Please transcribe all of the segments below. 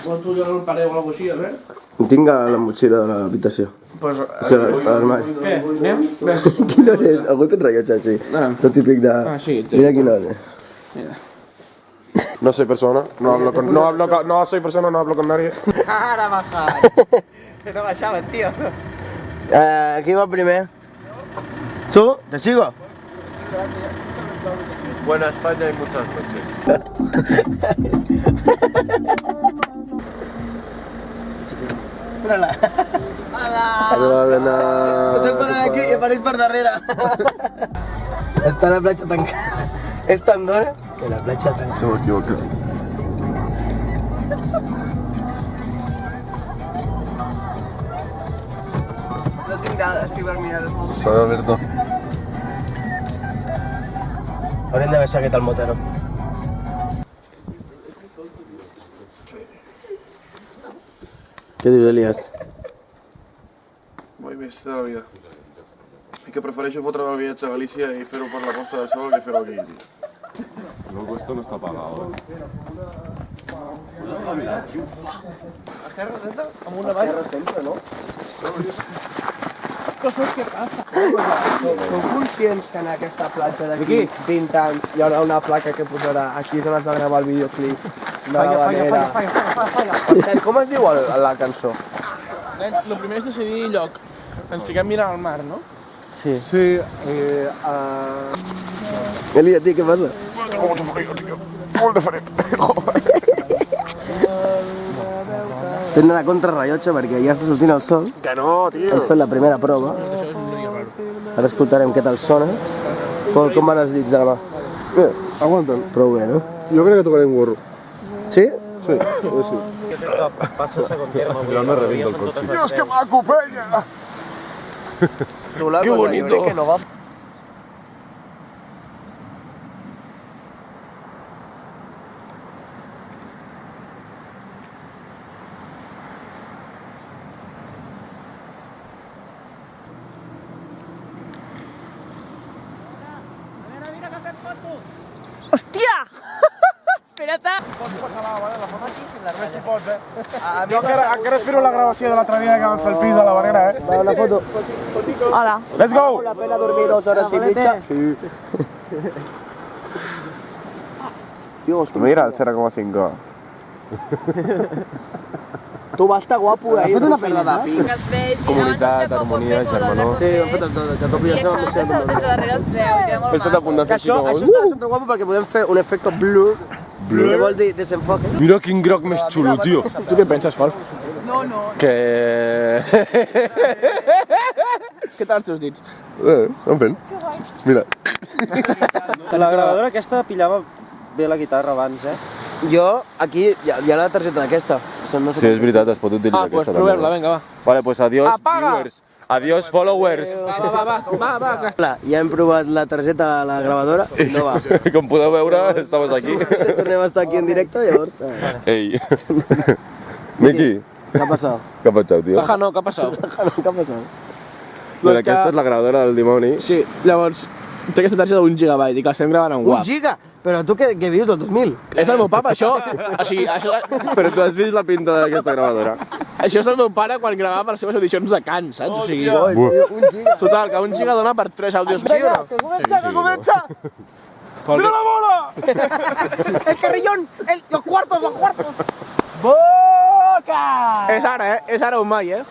O tu jo no el pareu o alguna cosa així, a veure? Tinc a la motxilla de l'habitació. Pues... O sigui, a l'armari. Què? Anem? Quina hora és? Algú té un rellotge així? Lo típic de... Ah, sí. Mira quina hora és. Mira. No soy persona, no soy persona, no hablo con nadie. Ara bajar. Que no baixaven, tío. Qui va primer? ¿Tú? ¿Te sigo? Bueno, España hay muchas noches. Mira-la. Hola. Estem parant aquí i apareix per darrere. Està la platja tancada. És tan d'hora que la platja tancada. Se m'equivoca. No tinc dades, estic per mirar el mòbil. S'ha d'obert. Hauríem d'haver seguit el motero. Què dius, Elias? Mai més de la vida. I que prefereixo fotre el viatge a Galícia i fer-ho per la Costa del Sol que fer-ho aquí, tio. Luego esto no está pagado, ¿eh? Esquerra, dreta, amb una vall. Sempre, no? Coses que passen. Sou conscients que en aquesta platja d'aquí 20 anys hi haurà una placa que posarà aquí és on es va gravar el videoclip de la Vanera? Falla. Com es diu la cançó? Nens, el primer és decidir lloc. Ens fiquem mirant al mar, no? Sí. Sí. Eli, a ti què passa? Tengo mucho frío, tío. Molt de fred. Tenen a contrarrellotge perquè ja està sortint el sol. Que no, tio. Hem fet la primera prova. Ara escoltarem què tal sona. Pol, com van els dits de la mà? Bé, aguanten. Prou bé, no? Jo crec que tocarem gorro. Sí? Sí, sí. Passa segon terme. Jo no reviento el cotxe. Dios, que maco, penya! Que bonito. Que no va... ¡Hostia! Espera't. Pots passar la foto aquí sin la res si pots, eh? Jo encara espero la gravació de l'altre dia que vam fer el pis de la Barrera, eh? Va, una foto. Hola. Let's go! La pena dormir 2 horas sin mitja. Sí. Dios, Mira el 0,5. tu vas estar guapo ahí. Has fet una feina de pic. Que es vegi. Comunitat, harmonia, germanor. Sí, hem fet el tot. Que cop i I això això és el de darrere els veu, queda molt Pensa't a punt de Que fer això així està superguapo perquè podem fer un efecte blur. Que vol dir desenfoque. Mira quin groc més xulo, tio. Tu què penses, Pol? Que... Què tal els teus dits? En fent. Mira. La gravadora aquesta pillava bé la guitarra abans, eh? Jo, aquí hi ha la targeta d'aquesta. No sé Sí, és veritat, es pot utilitzar Pues aquesta provem-la, també. vinga, va. Vale, pues adiós, Apaga! viewers. Adiós, followers. Va. Clar, ja hem provat la targeta a la gravadora i no va. Com podeu veure, estamos aquí. Tornem a estar aquí en directe, llavors... Ei. Miki, Què ha passat? què ha passat, tio? Caja no, què ha passat? Què ha passat? Mira, aquesta és la gravadora del dimoni. Sí, llavors, té aquesta targeta d'1 gigabyte i que l'estem gravant en Un WAP. giga? Però tu què vius del 2000? És el meu papa, això. O sigui, Però tu has vist la pinta d'aquesta gravadora? això és el meu pare quan gravava per les seves audicions de cant, saps? O sigui, Un giga. total, que 1 giga dona per 3 àudios, sí o no? Que comença! Mira la bola! El carrillón! Los cuartos! Boca! És ara, eh? És ara o mai, eh?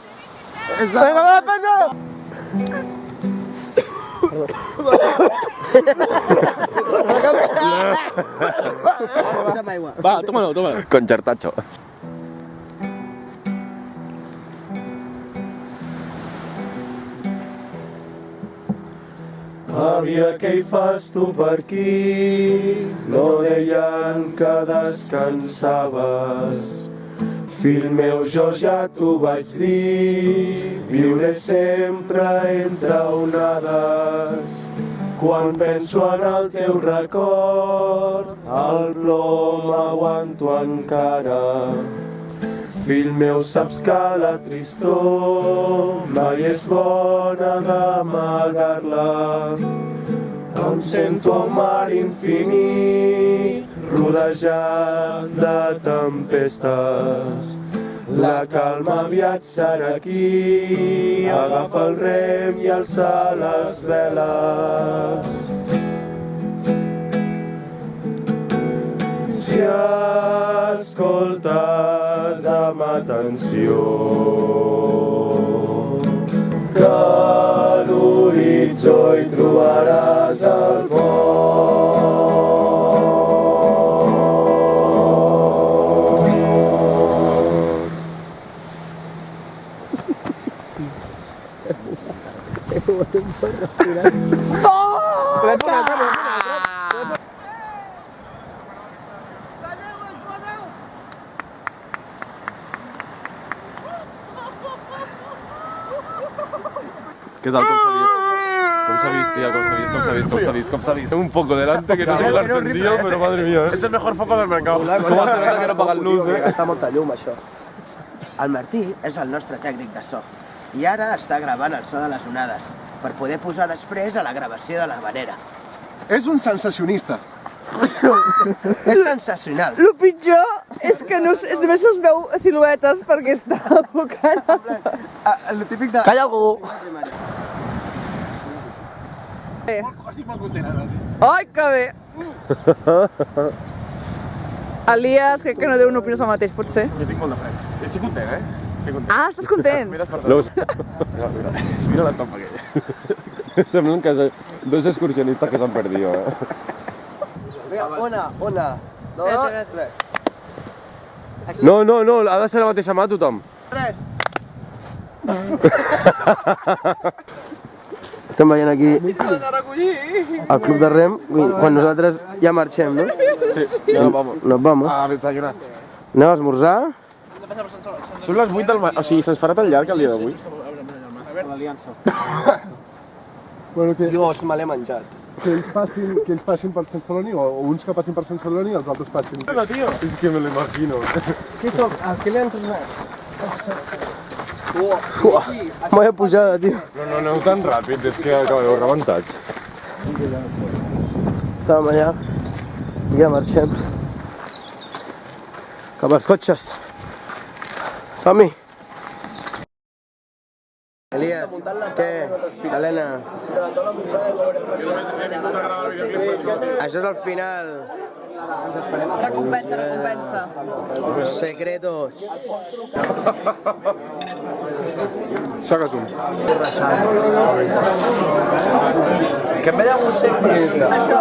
Vinga, va, penya! Va, toma-lo. Concertacho. Àvia, què hi fas tu per aquí? No deien que descansaves. Fill meu, jo ja t'ho vaig dir, viuré sempre entre onades. Quan penso en el teu record, el plom m'aguanto encara. Fill meu, saps que la tristor mai és bona d'amagar-la. Em sento al mar infinit, rodejat de tempestes. La calma aviat serà aquí, agafa el rem i alça les veles. Si escoltes amb atenció que a l'horitzó hi trobaràs el port. ¿Qué tal? ¿Cómo se ha visto? ¿Cómo se ha visto, tía? ¿Cómo se ha visto? ¿Cómo se ha visto? ¿Cómo se ha visto? ¿Cómo se ha visto? Un foco delante que no se ha encendido, pero madre mía, Es el mejor foco del mercado. ¿Cómo se nota que no apaga luz, Gasta molta llum, això. El Martí és el nostre tècnic de so i ara està gravant el so de les onades per poder posar després a la gravació de la vanera. És un sensacionista. És sensacional. El pitjor és que no, només es veu siluetes perquè està enfocant. El típic de... Calla algú! Estic molt content ara. Ai, que bé! Elias, crec que no deu no opinar el mateix, potser. Jo tinc molt de fred. Estic content, Estic content. Ah, estàs content? Mira, mira l'estampa aquella. Semblen que dos excursionistas que s'han perdido, Ona. No, ha de ser la mateixa mà tothom. Estem veient aquí el club de rem, quan nosaltres ja marxem, no? Sí, ja nos vamos. Nos vamos. A desayunar. Anem a esmorzar. Són les 8 del matí. O sigui, se'ns farà tan llarg el dia d'avui. Jo me l'he menjat. Que ells passin per Sant Celoni o uns que passin per Sant Celoni i els altres passin. No, tio. És que me lo imagino. Què som? A què li han tornat? Moja pujada, tio. No aneu tan ràpid, és que acabareu rebentats. Estàvem allà i ja marxem cap als cotxes. Som-hi! Elias, què? Helena? Això és el final. Recompensa. Secretos. Saques un. Que em veia un sec. Això.